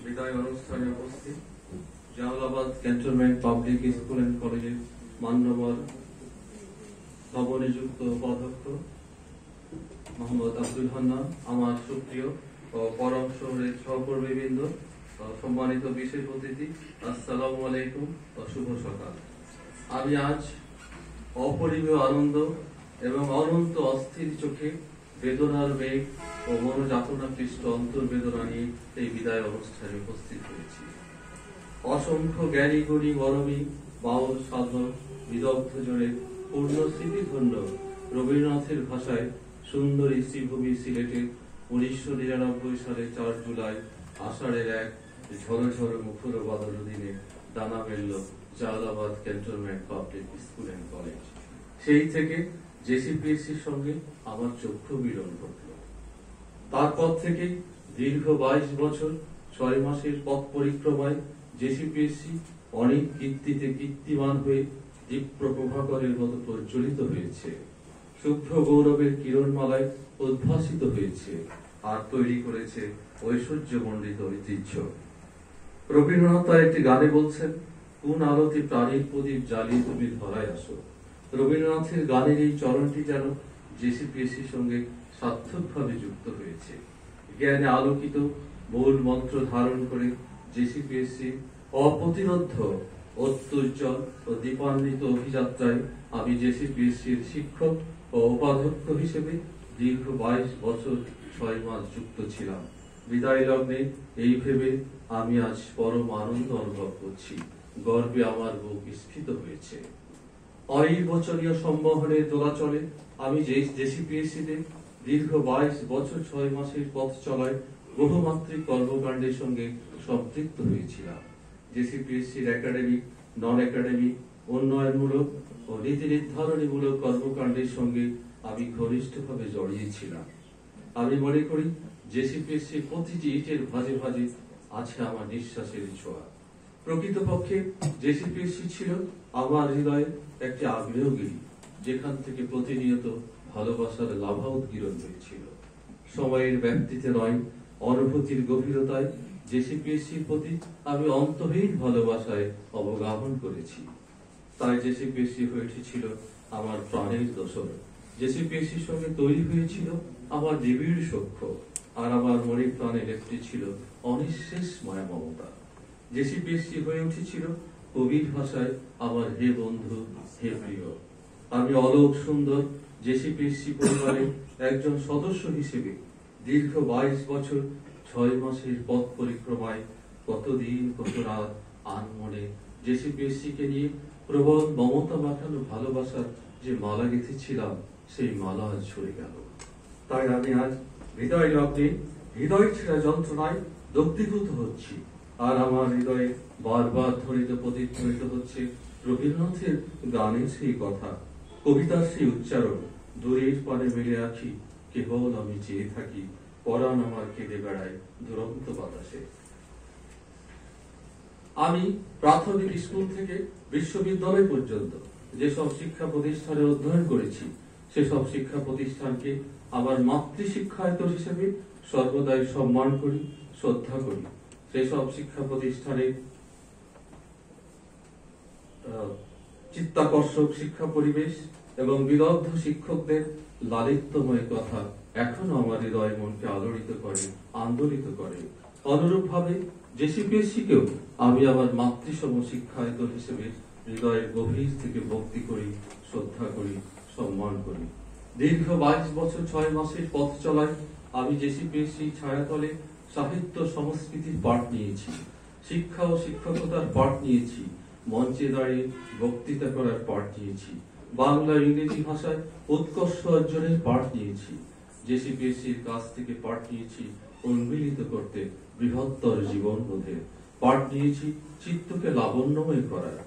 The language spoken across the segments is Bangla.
বিদায় অনুষ্ঠানে উপস্থিত Jalalabad cantonment public school and কলেজের মান্যবর নবনিযুক্ত উপাধ্যক্ষ মোহাম্মদ আব্দুল হান্নান, আমার সুপ্রিয় ও পরম শহরের সহকর্মীবৃন্দ, সম্মানিত বিশেষ অতিথি, আসসালামু আলাইকুম ও শুভ সকাল। আমি আজ অপরিমেয় আনন্দ এবং অনন্ত অস্থির চোখে বেদনার মেঘ ও মনোযাতনা পৃষ্ঠ অন্তর্বেদনা নিয়ে এই বিদায় অনুষ্ঠানে উপস্থিত হয়েছি। অসংখ্য জ্ঞানী গুণী মরমী বাউল সাধক বিদগ্ধ জোরে পূর্ণ স্মৃতিধন্য রবীন্দ্রনাথের ভাষায় সুন্দরী শ্রীভূমি সিলেটে 1999 সালে 4 জুলাই আষাঢ়ের এক ঝড় মুখর বাদল দিনে ডানা মেলল Jalalabad cantonment public school and college. সেই থেকে জেসিপিএসসির সঙ্গে আমার চক্ষু মিলন ঘটল। তারপর থেকে দীর্ঘ 22 বছর 6 মাসের পথ পরিক্রমায় জেসিপিএসসি অনেক কীর্তিতে কীর্তিমান হয়ে দীপ্র প্রভাকরের মতো প্রজ্বলিত হয়েছে, শুভ্র গৌরবের কিরণমালায় উদ্ভাসিত হয়েছে আর তৈরি করেছে ঐশ্বর্যমণ্ডিত ঐতিহ্য। রবীন্দ্রনাথ তার একটি গানে বলছেন, কোন আলোতে প্রাণীর প্রদীপ জ্বালিয়ে তুমি ধরায় আসো। রবীন্দ্রনাথের গানের এই চরণটি যেন জেসিপিএসসির সঙ্গে সার্থকভাবে যুক্ত হয়েছে। জ্ঞানে আলোকিত মূল মন্ত্র ধারণ করে জেসিপিএসসি অপ্রতিরোধ্য অত্যুজ্জ্বল ও দীপান্বিত অভিযাত্রায় আমি জেসিপিএসসির শিক্ষক ও উপাধ্যক্ষ হিসেবে দীর্ঘ 22 বছর 6 মাস যুক্ত ছিলাম। বিদায় লগ্নে এই ভেবে আমি আজ পরম আনন্দ অনুভব করছি, গর্বে আমার বুক স্ফীত হয়েছে। অনির্বচনীয় সম্মোহনের দোলাচলে আমি জেসিপিএসসিতে দীর্ঘ 22 বছর 6 মাসের পথ চলায় বহুমাত্রিক কর্মকাণ্ডের সঙ্গে সম্পৃক্ত হয়েছিলাম। জেসিপিএসসির একাডেমিক, নন একাডেমিক, উন্নয়নমূলক ও নীতি নির্ধারণীমূলক কর্মকাণ্ডের সঙ্গে আমি ঘনিষ্ঠভাবে জড়িয়েছিলাম। আমি মনে করি জেসিপিএসসির প্রতিটি ইটের ভাঁজে ভাঁজে আছে আমার নিঃশ্বাসের ছোঁয়া। প্রকৃতপক্ষে জেসিপিএসসি ছিল আমার হৃদয়ে একটি আগ্নেয়গিরি, যেখান থেকে প্রতিনিয়ত ভালোবাসার লাভা উদ্গীরণ হয়েছিল। সময়ের ব্যক্তিতে নয়, অনুভূতির গভীরতায় জেসিপিএসসির প্রতি আমি অন্তহীন ভালোবাসায় অবগাহন করেছি। তাই জেসিপিএসসি হয়ে উঠেছিল আমার প্রাণের দোসর। জেসিপিএসসির সঙ্গে তৈরি হয়েছিল আমার নিবিড় সখ্য, আর আমার মনে প্রাণে লেপটে ছিল অনিঃশেষ মায়া মমতা। জেসিপিএসসি হয়ে উঠেছিল কবির ভাষায় আমার হে বন্ধু, হে প্রিয়। আমি অলোক সুন্দর জেসিপিএসসি পরিবারের একজন সদস্য হিসেবে দীর্ঘ 22 বছর 6 মাসের পথ পরিক্রমায় কতদিন কত রাত আনমনে জেসিপিএসসি কে নিয়ে প্রবল মমতা মাখানো ভালোবাসার যে মালা গেঁথেছিলাম, সেই মালা আজ ঝরে গেল। তাই আমি আজ হৃদয় লগ্নে হৃদয় ছেঁড়া যন্ত্রণায় দগ্ধীভূত হচ্ছি, আর আমার হৃদয়ে বারবার ধ্বনিত প্রতিধ্বনিত হচ্ছে রবীন্দ্রনাথের গানের সেই কথা, কবিতার সেই উচ্চারণ, দূরের পানে মেলে আছি কেবল আমি চেয়ে থাকি, পরাণ আমার কেঁদে বেড়ায় দুরন্ত বাতাসে। আমি প্রাথমিক স্কুল থেকে বিশ্ববিদ্যালয় পর্যন্ত যেসব শিক্ষা প্রতিষ্ঠানে অধ্যয়ন করেছি, সেসব শিক্ষা প্রতিষ্ঠানকে আমার মাতৃশিক্ষায়তন হিসেবে সর্বদাই সম্মান করি, শ্রদ্ধা করি। সেসব শিক্ষা প্রতিষ্ঠানে চিত্তাকর্ষক শিক্ষা পরিবেশ এবং বিদগ্ধ শিক্ষকদের লালিত্যময় কথা এখনো আমার হৃদয় মনকে আলোড়িত করে, আন্দোলিত করে। অনুরূপ ভাবে জেসিপিএসসি কেও আমি আমার মাতৃসম শিক্ষায়তন হিসেবে হৃদয়ের গভীর থেকে ভক্তি করি, শ্রদ্ধা করি, সম্মান করি। দীর্ঘ 22 বছর 6 মাসের পথ চলায় আমি জেসিপিএসসি ছায়াতলে সাহিত্য সংস্কৃতির পাঠ নিয়েছি, শিক্ষা ও শিক্ষকতার পাঠ নিয়েছি, মঞ্চে দাঁড়িয়ে বক্তৃতা করার পাঠ নিয়েছি, বাংলা ইংরেজি ভাষায় উৎকর্ষ অর্জনের পাঠ নিয়েছি। জেসিপিএসসির কাছ থেকে পাঠ নিয়েছি উন্মিলিত করতে বৃহত্তর জীবনবোধের, পাঠ নিয়েছি চিত্তকে লাবণ্যময় করার।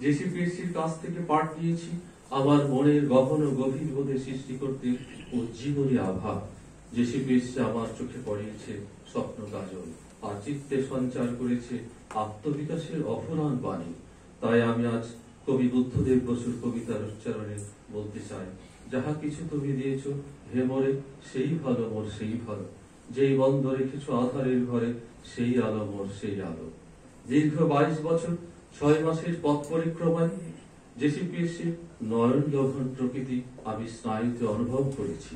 জেসিপিএসসির কাছ থেকে পাঠ নিয়েছি আমার মনের গহন ও গভীর বোধে সৃষ্টি করতে উজ্জীবনী আভা। জেসিপিএসসি আমার চোখে পড়িয়েছে স্বপ্ন কাজল, আর চিত্তে সঞ্চার করেছে আত্মবিকাশের অফুরান বাণী। তাই আমি আজ কবি বুদ্ধদেব বসুর কবিতার উচ্চারণে বলতে চাই, যাহা কিছু তুমি দিয়েছ হে মরে, সেই ভালো মোর সেই ভালো। যেই বন্ধ রেখেছ আধারের ঘরে, সেই আলো মোর সেই আলো। দীর্ঘ 22 বছর 6 মাসের পথ পরিক্রমায় জেসিপিএসসি নয়ন লঘন প্রকৃতি আমি স্নায়ুতে অনুভব করেছি।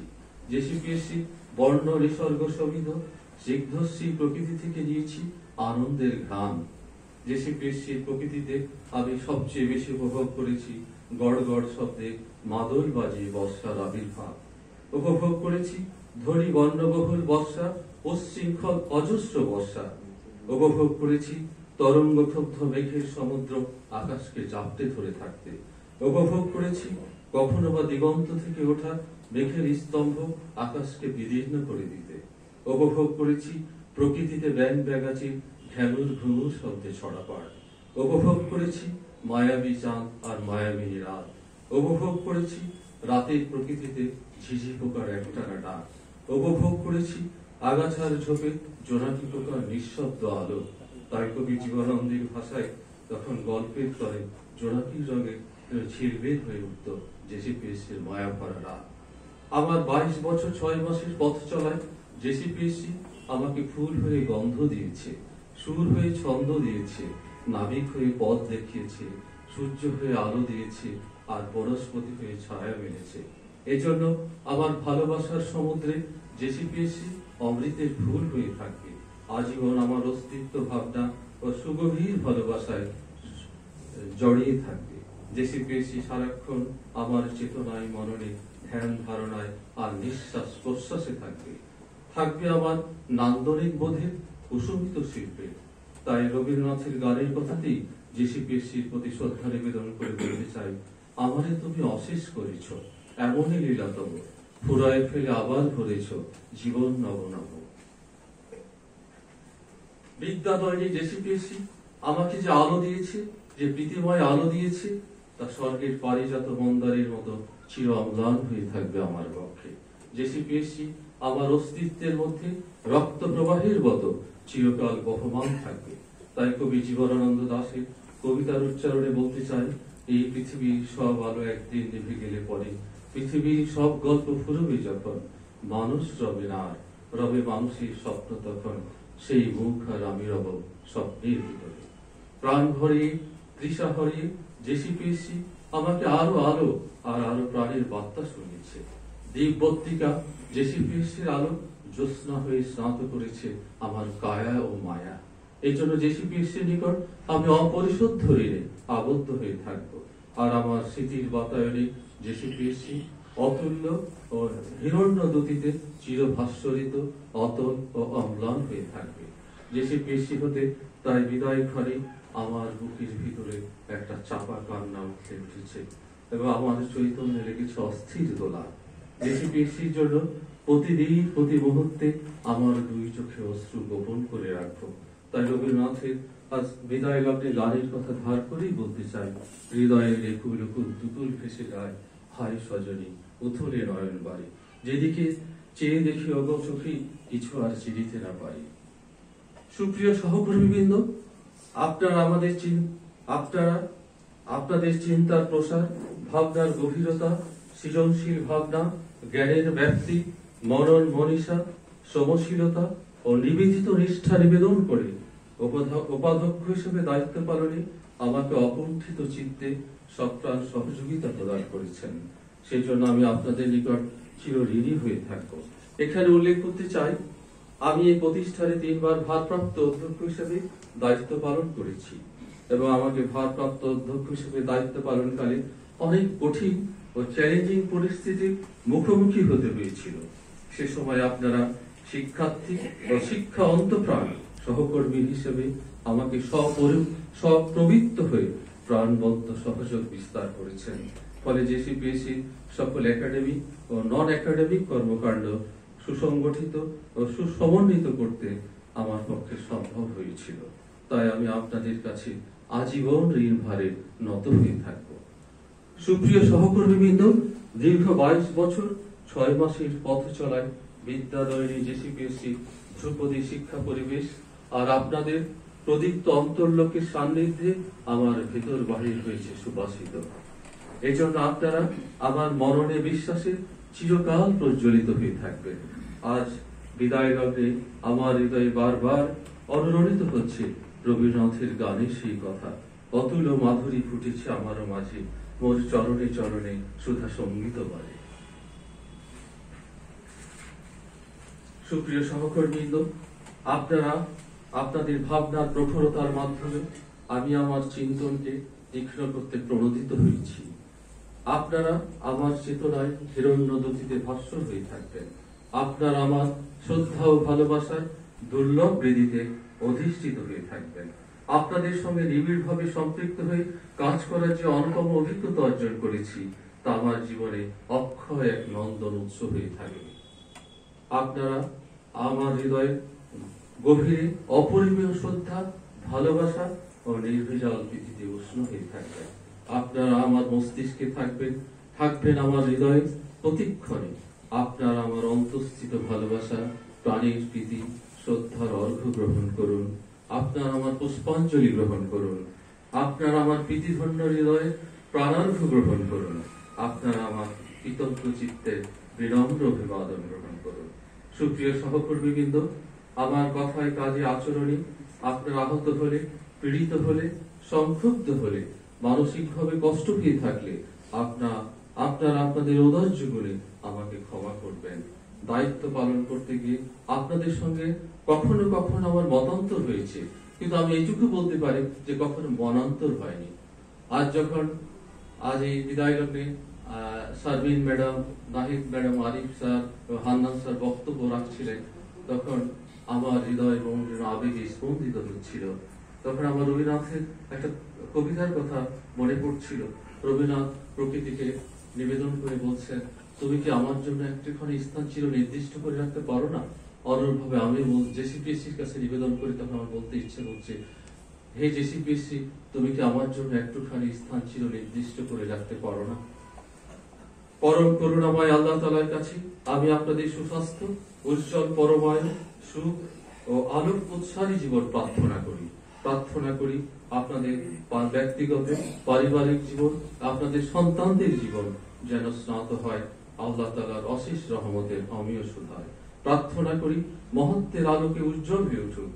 জেসিপিএসসি বর্ণ নিসর্গ সমিত স্নিগ্ধশ্রী প্রকৃতি থেকে নিয়েছি আনন্দের ঘ্রাণ। জেসিপিএসসির প্রকৃতিতে আমি সবচেয়ে বেশি উপভোগ করেছি গড় গড় শব্দে মাদল বাজিয়ে বর্ষার আবির্ভাব। উপভোগ করেছি ধনী বর্ণবহুল বর্ষা ও শৃঙ্খল অজস্র বর্ষা। উপভোগ করেছি তরঙ্গক্ষুব্ধ মেঘের সমুদ্র আকাশকে চাপটে ধরে থাকতে। উপভোগ করেছি কখনো বা দিগন্ত থেকে ওঠা মেঘের স্তম্ভ আকাশকে বিদীর্ণ করে দিতে। উপভোগ করেছি প্রকৃতিতে ব্যাং ব্যাগাচির ঘ্যানুর ঘুঙুর শব্দে ছড়াপাড়। উপভোগ করেছি মায়াবী চাঁদ আর মায়াবী রাত। উপভোগ করেছি রাতের প্রকৃতিতে ঝিঝি পোকার একটানা ডাক। উপভোগ করেছি আগাছার ঝোপে জোনাকি পোকার নিঃশব্দ আলো। তাই কবি জীবনানন্দের ভাষায় তখন গল্পের তরে জোনাকির রঙে ঝিলবের হয়ে উঠত জেসিপিএসসির মায়া ভরা রাত। আমার 22 বছর 6 মাসের পথ চলায় জেসিপিএসসি আমাকে ফুল হয়ে গন্ধ দিয়েছে, সুর হয়ে ছন্দ দিয়েছে, নাবিক হয়ে পথ দেখিয়েছে, সূর্য হয়ে আলো দিয়েছে, আর বনস্পতি হয়ে ছায়া মেলেছে। এজন্য আমার ভালোবাসার সমুদ্রে জেসিপিএসসি অমৃতের ফুল হয়ে থাকবে। আজীবন আমার অস্তিত্ব ভাবনা ও সুগভীর ভালোবাসায় জড়িয়ে থাকবে। জেসিপিএসসি সারাক্ষণ আমার চেতনায়, মননে, ধ্যান ধারণায় আর নিঃশ্বাস প্রশ্বাসে থাকবে। থাকবে আমার নান্দনিক বোধের কুসুমিত শিল্পে। তাই রবীন্দ্রনাথের গানের কথাতেই জেসিপিএসসির প্রতি শ্রদ্ধা নিবেদন করে বলতে চাই, আমারে তুমি অশেষ করেছ, এমনই লীলাতম, ফুরায় ফেলে আবার ভরেছ জীবন নব নব। বিদ্যাদয়নী জেসিপিএসসি আমাকে যে আলো দিয়েছে, যে প্রীতিময় আলো দিয়েছে, তা স্বর্গের পারিজাত মন্দারের মতো চির অম্লান হয়ে থাকবে আমার পক্ষে। জেসিপিএসসি আমার অস্তিত্বের মধ্যে রক্ত প্রবাহের মতো চিরকাল বহমান থাকবে। তাই কবি জীবনানন্দ দাশের কবিতার উচ্চারণে বলতে চাই, এই পৃথিবীর সব আলো একদিন নিভে গেলে পরে, পৃথিবীর সব গল্প ফুরবে যখন, মানুষ রবে না আর, রবে মানুষের স্বপ্ন তখন, সেই মুখ আর আমি রব স্বপ্নের ভিতরে। প্রাণ ভরিয়ে তৃষা হরিয়ে জেসিপিএসসি আমাকে আরো আলো আর আরো প্রাণের বার্তা শুনিয়েছে। দীপবর্তিকা জেসিপিএসসির আলো জ্যোৎস্না হয়ে স্নাত করেছে আমার কায়া ও মায়া। এই জন্য জেসিপিএসসির নিকট আমি অপরিশুদ্ধ ঋণে আবদ্ধ হয়ে থাকব। আর আমার স্মৃতির বাতায়নে জেসিপিএসসি অতুল্য ও হিরণ্য দূতিতে চিরভাস্বরিত, অতল ও অম্লান হয়ে থাকবে। জেসিপিএসসি হতে তাই বিদায় ক্ষণে আমার বুকের ভিতরে একটা চাপা কান্না উঠে উঠেছে এবং আমার চৈতন্যে লেগেছে অস্থির দোলা। জেসিপিএসসির জন্য প্রতিদিন প্রতি মুহূর্তে আমার 2 চোখে অশ্রু গোপন করে রাখবো। তাই রবীন্দ্রনাথের আজ বিদায় লগ্নে গানের কথা ধার করেই বলতে চাই, হৃদয়ের একুল একুল দুকুল ভেসে যায়, হায় সজনী উথলে নয়ন বাড়ি, যেদিকে চেয়ে দেখি অগ চোখে কিছু আর চিরিতে না পারি। সুপ্রিয় সহকর্মীবৃন্দ, আপনাদের চিন্তার প্রসার, ভাবনার গভীরতা, সৃজনশীল ভাবনা, জ্ঞানের ব্যাপ্তি, মনন মনীষা, শ্রমশীলতা ও নিবেদিত নিষ্ঠা নিবেদন করে উপাধ্যক্ষ হিসেবে দায়িত্ব পালনে আমাকে অকুণ্ঠিত চিত্তে সপ্রাণ সহযোগিতা প্রদান করেছেন। সেই জন্য আমি আপনাদের নিকট চিরঋণী হয়ে থাকব। এখানে উল্লেখ করতে চাই, আমি এই প্রতিষ্ঠানে 3 বার ভারপ্রাপ্ত অধ্যক্ষ হিসেবে দায়িত্ব পালন করেছি এবং আমাকে ভারপ্রাপ্ত অধ্যক্ষ হিসেবে দায়িত্ব পালনকালে অনেক কঠিন ও চ্যালেঞ্জিং পরিস্থিতির মুখোমুখি হতে হয়েছিল। সে সময় আপনারা শিক্ষার্থী ও শিক্ষা অন্তঃপ্রাণ সহকর্মী হিসেবে আমাকে স্বপ্রবৃত্ত হয়ে প্রাণবন্ত সহযোগ বিস্তার করেছেন। ফলে জেসিপিএসসি সকল একাডেমিক ও নন একাডেমিক কর্মকাণ্ড সুসংগঠিত ও সুসমন্বিত করতে আমার পক্ষে সম্ভব হয়েছিল। তাই আমি আপনাদের কাছে আজীবন ঋণ ভারে নত হয়ে থাকব। সুপ্রিয় সহকর্মীবৃন্দ, দীর্ঘ 22 বছর 6 মাসের পথ চলায় বিদ্যাদয়নী জেসিপিএসসি ধ্রুপদী শিক্ষা পরিবেশ আর আপনাদের প্রদীপ্ত অন্তর্লোকের সান্নিধ্যে আমার ভেতর বাহির হয়েছে সুবাসিত। এজন্য আপনারা আমার মননে বিশ্বাসে চিরকাল প্রজ্বলিত হয়ে থাকবেন। আজ বিদায় লগ্নে আমার হৃদয়ে বারবার অনুরণিত হচ্ছে রবীন্দ্রনাথের গানের সেই কথা। অতুল মাধুরী ফুটেছে আমারও মাঝে, মোর চরণে চরণে সুধা সঙ্গীত বাজে। সুপ্রিয় সহকর্মীবৃন্দ, আপনারা আপনাদের ভাবনার প্রখরতার মাধ্যমে আমি আমার চিন্তনকে তীক্ষ্ণ করতে প্রণোদিত হয়েছি। আপনারা আমার চেতনায় হিরণ্যদতিতে ভাস্বর হয়ে থাকবেন। আপনারা আমার শ্রদ্ধা ও ভালোবাসার দুর্লভ বৃদ্ধিতে অধিষ্ঠিত হয়ে থাকবেন। আপনাদের সঙ্গে নিবিড়ভাবে সম্পৃক্ত হয়ে কাজ করার যে অনুপম অভিজ্ঞতা অর্জন করেছি, তা আমার জীবনে অক্ষয় এক নন্দন উৎস হয়ে থাকবে। আপনারা আমার হৃদয়ে গভীরে অপরিমেয় শ্রদ্ধা, ভালোবাসা ও নির্ভেজাল প্রীতিতে উষ্ণ হয়ে থাকবেন। আপনারা আমার মস্তিষ্কে থাকবেন আমার হৃদয়ে প্রতিক্ষণে। আপনারা আমার অন্তঃস্থিত ভালোবাসা, প্রাণীর প্রীতি, শ্রদ্ধার অর্ঘ্য গ্রহণ করুন। আপনারা আমার পুষ্পাঞ্জলি গ্রহণ করুন। আপনারা আমার প্রীতিধন্য হৃদয়ে প্রাণার্ঘ্য গ্রহণ করুন। আপনারা আমার কৃতজ্ঞ চিত্তের বিনম্র অভিবাদন গ্রহণ করুন। সুপ্রিয় সহকর্মীবৃন্দ, আমার কথায়, কাজে, আচরণে আপনারা আহত হলে, পীড়িত হলে, সংক্ষুব্ধ হলে, মানসিকভাবে কষ্ট পেয়ে থাকলে আপনারা আপনাদের ঔদার্য গুণে আমাকে ক্ষমা করবেন। দায়িত্ব পালন করতে গিয়ে আপনাদের সঙ্গে কখনো কখনো আমার মতান্তর হয়েছে, কিন্তু আমি এইটুকু বলতে পারি যে কখনো মনান্তর হয়নি। আজ এই বিদায় লগ্নে Sharmin madam, Nahid madam, Arif sir, Hannan sir বক্তব্য রাখছিলেন, তখন আমার হৃদয় এবং আবেগে স্পন্দিত হচ্ছিল। তখন আমার রবীন্দ্রনাথের একটা কবিতার কথা মনে পড়ছিল। রবীন্দ্রনাথ প্রকৃতিকে নিবেদন করে বলছেন, তুমি কি আমার জন্য একটুখানি স্থান চির নির্দিষ্ট করে রাখতে পারো না? অনুরূপভাবে আমি জেসিপিএসসির কাছে নিবেদন করি, তখন আমার বলতে ইচ্ছে হচ্ছে, হে জেসিপিএসসি, তুমি কি আমার জন্য একটুখানি স্থান চির নির্দিষ্ট করে রাখতে পারো না? পরম করুণাময় আল্লাহ তাআলার কাছে আমি আপনাদের সুস্বাস্থ্য, উজ্জ্বল পরমায়ু, সুখ ও আলোক উৎসারী জীবন প্রার্থনা করি আপনাদের ব্যক্তিগত, পারিবারিক জীবন, আপনাদের সন্তানদের জীবন যেন স্নাত হয় আল্লাহ তাআলার অশেষ রহমতের অমীয় সুধায়। প্রার্থনা করি মহত্বের আলোকে উজ্জ্বল হয়ে উঠুক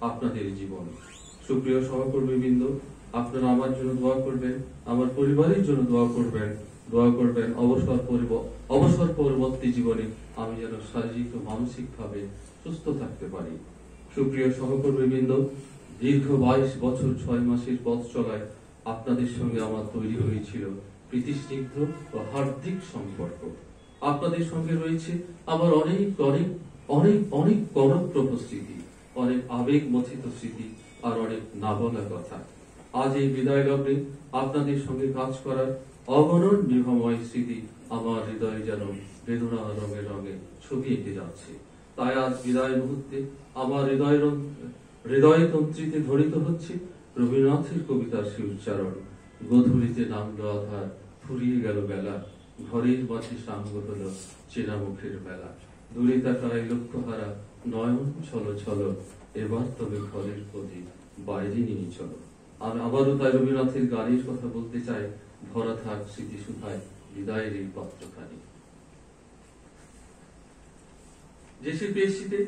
আপনাদের জীবন। সুপ্রিয় সহকর্মীবৃন্দ, আপনারা আমার জন্য দোয়া করবেন, আমার পরিবারের জন্য দোয়া করবেন। অবসর পরবর্তী জীবনে আমি যেন শারীরিক ও মানসিক ভাবে সুস্থ থাকতে পারি। সুপ্রিয় সহকর্মীবৃন্দ, দীর্ঘ 22 বছর 6 মাসের পথ চলায় আপনাদের সঙ্গে আমার তৈরি হয়েছিল প্রীতিস্নিগ্ধ ও হার্দিক সম্পর্ক। আপনাদের সঙ্গে রয়েছে আমার অনেক অনেক অনেক অনেক গণপ্রভ স্মৃতি, অনেক আবেগ মথিত স্মৃতি, আর অনেক না বলা কথা। আজ এই বিদায় লগ্নে আপনাদের সঙ্গে কাজ করার অগণন বিভময় স্মৃতি আমার হৃদয়ে যেন বেদনা রঙে ছবি এঁকে যাচ্ছে। তাই আজ বিদায় মুহূর্তে আমার হৃদয় তন্ত্রীতে ধ্বনিত হচ্ছে রবীন্দ্রনাথের কবিতার সে উচ্চারণ। গধূলিতে নামলো আধার, ফুরিয়ে গেল বেলা, ঘরের মাঝে সাঙ্গ হলো চেনা মুখের মেলা। দূরে তাকায় লক্ষ্যহারা নয়ন ছলো ছলো, এবার তবে ঘরের প্রদীপ বাইরে নিয়ে চলো। আমি আবারও তাই রবীন্দ্রনাথের গানের কথা বলতে চাই, ভরা থাক স্মৃতি সুধায় বিদায়ের এই পত্রখানি। জেসিপিএসসিতে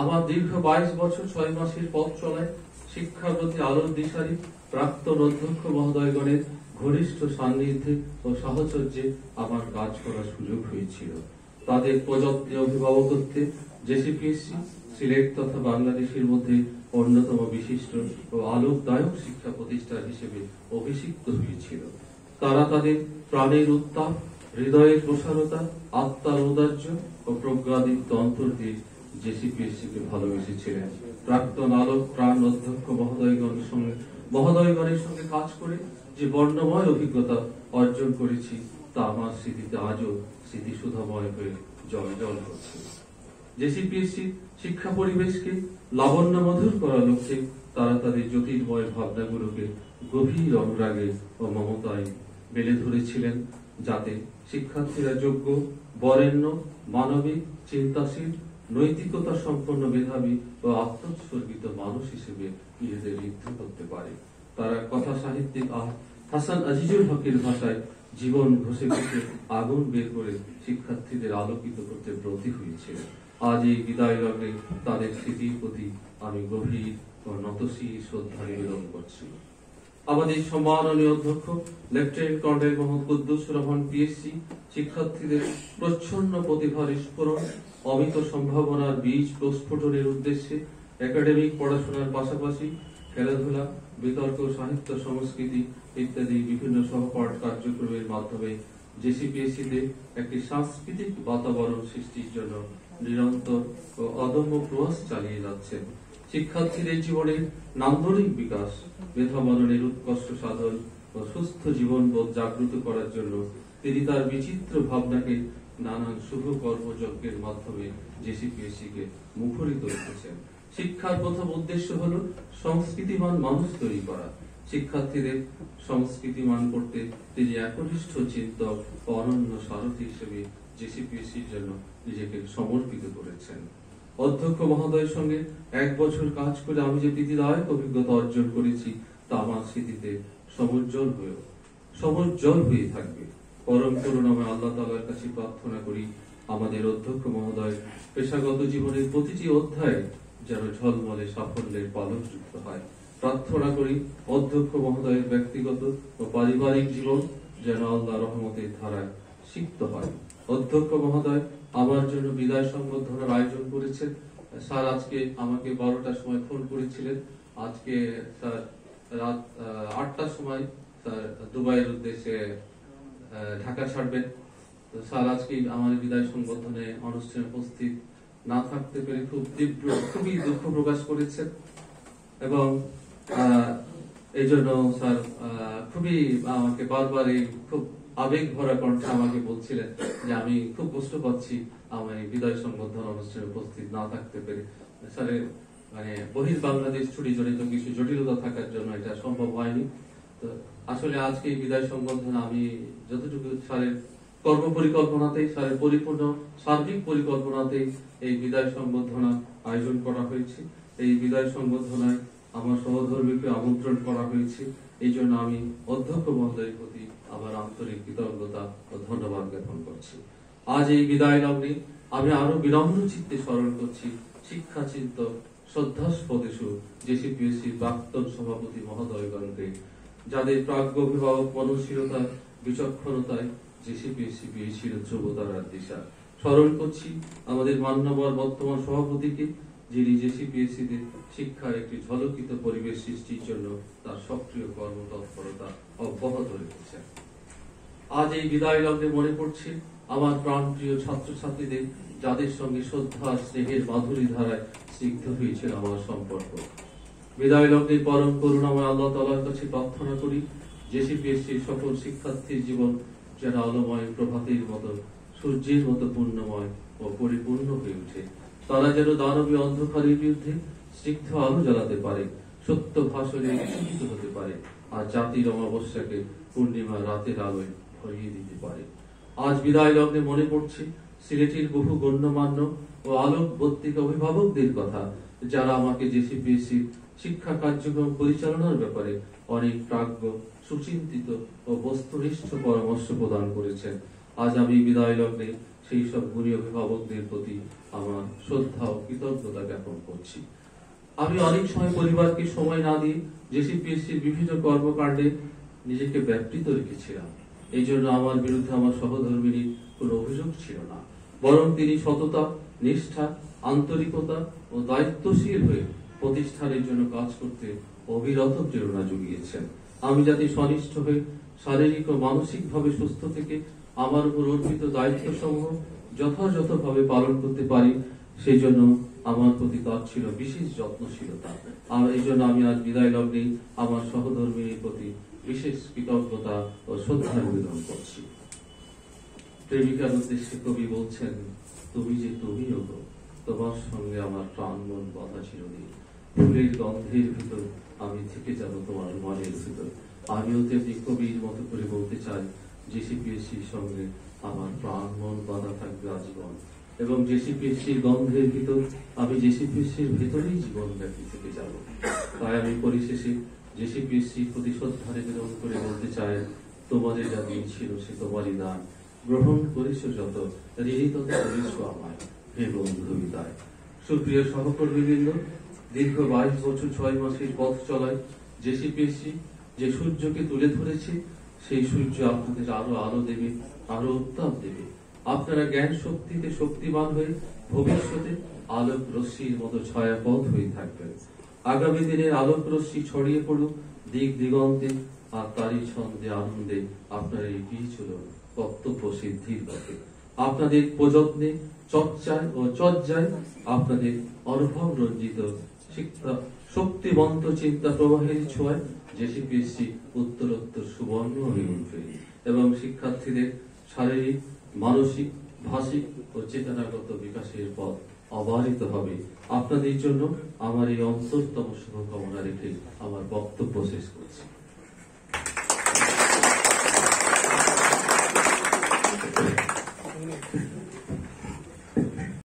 আমার দীর্ঘ 22 বছর 6 মাসের পথ চলায় শিক্ষার প্রতি আলোর দিশারি প্রাক্তন অধ্যক্ষ মহোদয়গণের ঘনিষ্ঠ সান্নিধ্যে ও সাহচর্যে আমার কাজ করার সুযোগ হয়েছিল। তাদের প্রযত্নে অভিভাবকত্বে জেসিপিএসসি সিলেট তথা বাংলাদেশের মধ্যে অন্যতম বিশিষ্ট ও আলোকদায়ক শিক্ষা প্রতিষ্ঠান হিসেবে অভিষিক্ত হয়েছিল। তারা তাদের প্রাণের উত্তাপ, হৃদয়ের প্রসারতা, আত্মার ঔদার্য ও প্রজ্ঞাদীপ্ত অন্তর দিয়ে জেসিপিএসসিকে ভালোবেসেছিলেন। প্রাক্তন আলোক প্রাণ অধ্যক্ষ মহোদয়গণের সঙ্গে কাজ করে যে বর্ণময় অভিজ্ঞতা অর্জন করেছি, তা আমার স্মৃতিতে আজও স্মৃতিসুধাময় হয়ে জল করছে। জেসিপিএসসি শিক্ষা পরিবেশকে লাবণ্য মধুর করার লক্ষ্যে তারা তাদের জ্যোতির্ময় ভাবনাগুলোকে গভীর অনুরাগে ও মমতায় মেলে ধরেছিলেন, যাতে শিক্ষার্থীরা যোগ্য, বরেণ্য, মানবিক, চিন্তাশীল, নৈতিকতা সম্পন্ন, মেধাবী ও আত্মোৎসর্গিত মানুষ হিসেবে নিজেদের ঋদ্ধ করতে পারে। তারা কথা সাহিত্যিক হাসান আজিজুল হকের ভাষায় জীবন ঘষে ঘষে আগুন বের করে শিক্ষার্থীদের আলোকিত করতে ব্রতী হয়েছিল। আজ এই বিদায় লগ্নে তাদের স্মৃতির প্রতি আমি গভীর ও নতশীল শ্রদ্ধা নিবেদন করছি। আমাদের সম্মাননীয় অধ্যক্ষ lieutenant colonel Mohammad Quddus Rahman PSC শিক্ষার্থীদের প্রচ্ছন্ন প্রতিভার স্ফুরণ, অমিত সম্ভাবনার বীজ প্রস্ফুটনের উদ্দেশ্যে একাডেমিক পড়াশোনার পাশাপাশি খেলাধুলা, বিতর্ক, সাহিত্য, সংস্কৃতি ইত্যাদি বিভিন্ন সহপাঠ কার্যক্রমের মাধ্যমে জেসিপিএসসিতে একটি সাংস্কৃতিক বাতাবরণ সৃষ্টির জন্য নিরন্তর ও অদম্য প্রয়াস চালিয়ে যাচ্ছেন। শিক্ষার্থীদের জীবনের নান্দনিক বিকাশ, মেধাবননের উৎকর্ষ সাধন ও সুস্থ জীবনবোধ জাগ্রত করার জন্য তিনি তার বিচিত্র ভাবনাকে নানান শুভ কর্মযজ্ঞের মাধ্যমে জেসিপিএসসিকে মুখরিত রেখেছেন। শিক্ষার প্রথম উদ্দেশ্য হল সংস্কৃতিমান মানুষ তৈরি করা। শিক্ষার্থীদের সংস্কৃতিমান করতে তিনি একনিষ্ঠ চিন্তক ও অনন্য সারথী হিসেবে জেসিপিএসসির জন্য নিজেকে সমর্পিত করেছেন। অধ্যক্ষ মহোদয়ের সঙ্গে 1 বছর কাজ করে আমি যে প্রীতিদায়ক অভিজ্ঞতা অর্জন করেছি তা আমার স্মৃতিতে সমুজ্জ্বল হয়ে থাকবে। পরম করুণাময় আল্লাহ তাআলার কাছে প্রার্থনা করি আমাদের অধ্যক্ষ মহোদয় পেশাগত জীবনের প্রতিটি অধ্যায়ে যেন ঝলমলে সাফল্যের পালকযুক্ত হয়। প্রার্থনা করি অধ্যক্ষ মহোদয়ের ব্যক্তিগত ও পারিবারিক জীবন যেন আল্লাহ রহমতের ধারায় সিক্ত হয়। অধ্যক্ষ মহোদয় আমার জন্য বিদায় সংবর্ধনার আয়োজন করেছেন। স্যার আজকে আমাকে 12টার সময় ফোন করেছিলেন। আজকে স্যার রাত 8টার সময় স্যার দুবাইয়ের উদ্দেশ্যে ঢাকা ছাড়বেন। তো স্যার আজকে আমার বিদায় সংবর্ধনে অনুষ্ঠানে উপস্থিত না থাকতে পেরে খুবই দুঃখ প্রকাশ করেছেন এবং এই জন্য স্যার খুবই আমাকে বারবার খুব আবেগ ভরা কণ্ঠে আমাকে বলছিলেন যে আমি খুব কষ্ট পাচ্ছি আমার এই বিদায় সংবর্ধনা অনুষ্ঠানে উপস্থিত না থাকতে পেরে। স্যারের বহির বাংলাদেশ ছুটি জড়িত কিছু জটিলতা থাকার জন্য এটা সম্ভব হয়নি। তো আসলে আজকে এই বিদায় সংবর্ধনা আমি যতটুকু স্যারের কর্মপরিকল্পনাতেই, স্যারের পরিপূর্ণ সার্বিক পরিকল্পনাতেই এই বিদায় সংবর্ধনা আয়োজন করা হয়েছে। এই বিদায় সংবর্ধনায় আমার সহধর্মীকে আমন্ত্রণ করা হয়েছে। এই জন্য আমি অধ্যক্ষ মহোদয়ের প্রতি আমার আন্তরিক কৃতজ্ঞতা ও ধন্যবাদ জ্ঞাপন করছি। আজ এই বিদায় লগ্নে আমি আরো বিনম্র চিত্তে স্মরণ করছি শিক্ষা চিন্তক শ্রদ্ধাস্পদেশু জেসিপিএসসির প্রাক্তন সভাপতি মহোদয়গণকে, যাদের প্রাজ্ঞ অভিভাবক মননশীলতা, বিচক্ষণতায় জেসিপিএসসি পেয়েছিল ধ্রুবতারার দিশা। স্মরণ করছি আমাদের মান্যবর বর্তমান সভাপতিকে, যিনি জেসিপিএসসিতে শিক্ষার একটি ঝলকিত পরিবেশ সৃষ্টির জন্য তার সক্রিয় কর্মতৎপরতা অব্যাহত রেখেছেন। আজ এই বিদায় লগ্নে মনে পড়ছে আমার প্রাণপ্রিয় ছাত্রছাত্রীদের, যাদের সঙ্গে শ্রদ্ধা স্নেহের মাধুরী ধারায় স্নিগ্ধ হয়েছিল আমার সম্পর্ক। বিদায় লগ্নে পরম করুণাময় আল্লাহ তাআলার কাছে প্রার্থনা করি জেসিপিএসসির সকল শিক্ষার্থীর জীবন যেন আলোময় প্রভাতের মতো, সূর্যের মতো পূর্ণময় ও পরিপূর্ণ হয়ে ওঠে। তারা যেন দানবীয় অন্ধকারের বিরুদ্ধে স্নিগ্ধ আলো জ্বালাতে পারে, সত্য ভাষণে উজ্জীবিত হতে পারে, আর জাতির অমাবস্যাকে পূর্ণিমা রাতের আলোয় ভরিয়ে দিতে পারে। আজ বিদায় লগ্নে মনে পড়ছে সিলেটের বহু গণ্যমান্য ও আলোকবর্তিক অভিভাবকদের কথা, যারা আমাকে জেসিপিএসসি শিক্ষা কার্যক্রম পরিচালনার ব্যাপারে অনেক প্রাজ্ঞ, সুচিন্তিত ও বস্তুনিষ্ঠ পরামর্শ প্রদান করেছেন। আজ আমি বিদায় লগ্নে সেই সব গুণী অভিভাবকদের প্রতি আমার শ্রদ্ধা ও কৃতজ্ঞতা জ্ঞাপন করছি। আমি অনেক সময় পরিবারকে সময় না দিয়ে জেসিপিএসসির বিভিন্ন কর্মকাণ্ডে নিজেকে ব্যাপৃত রেখেছিলাম। এই জন্য আমার বিরুদ্ধে আমার সহধর্মিনীর কোনো অভিযোগ ছিল না, বরং তিনি সততা, নিষ্ঠা, আন্তরিকতা ও দায়িত্বশীল হয়ে প্রতিষ্ঠানের জন্য কাজ করতে অবিরত প্রেরণা জুগিয়েছেন। আমি যাতে সনিষ্ঠ হয়ে শারীরিক ও মানসিকভাবে সুস্থ থেকে আমার উপর অর্পিত দায়িত্ব সমূহ যথাযথভাবে পালন করতে পারি, সেই জন্য আমার প্রতি তার ছিল বিশেষ যত্নশীলতা। আর এই জন্য আমি আজ বিদায় লগ্নে আমার সহধর্মিনীর প্রতি বিশেষ কৃতজ্ঞতা ও শ্রদ্ধা নিবেদন করছি। প্রেমিকার উদ্দেশ্যে কবি বলছেন, তুমি যে তুমি গো, তোমার সঙ্গে আমার প্রাণ মন বাঁধা চিরদিন, ফুলের গন্ধের ভিতর আমি থেকে যাব তোমার মনের ভিতর। আমিও তেমনি কবির মতো করে বলতে চাই, জেসিপিএসসির সঙ্গে আমার প্রাণ মন বাঁধা থাকবে আজীবন, এবং জেসিপিএসসির গন্ধের ভিতর আমি জেসিপিএসসির ভেতরেই জীবন ব্যাপী থেকে যাব। তাই আমি পরিশেষে জেসিপিএসসির প্রতি শ্রদ্ধা নিবেদন করে বলতে চাই, তোমাদের যা দিন ছিল সে তোমারই দান, গ্রহণ করেছ যত, ঋণী তত করেছ আমায়। হে বন্ধু বিদায়। সুপ্রিয় সহকর্মীবৃন্দ, দীর্ঘ 22 বছর 6 মাসের পথ চলায় জেসিপিএসসি যে সূর্যকে তুলে ধরেছে, সেই সূর্য আপনাদের আরো আলো দেবে, আরো উত্তাপ দেবে। আপনারা জ্ঞান শক্তিতে শক্তিমান হয়ে ভবিষ্যতে আলোক রশ্মির মতো ছায়াপথ হয়ে থাকবেন। আগামী দিনের আলোক রশ্মি ছড়িয়ে পড়ুক দিক দিগন্তে, আর তারই ছন্দে আনন্দে আপনার এই চল বক্তব্য সিদ্ধির পথে। আপনাদের প্রযত্নে, চর্চায় ও চর্যায়, আপনাদের অনুভব রঞ্জিত শিক্ষা শক্তিবন্ত চিন্তা প্রবাহের ছোঁয়ায় জেসিপিএসসি উত্তরোত্তর সুবর্ণ হয়ে উঠবে এবং শিক্ষার্থীদের শারীরিক, মানসিক, ভাষিক ও চেতনাগত বিকাশের পথ অবারিত হবে। আপনাদের জন্য আমার এই অন্তরতম শুভকামনা রেখে আমার বক্তব্য শেষ করছি।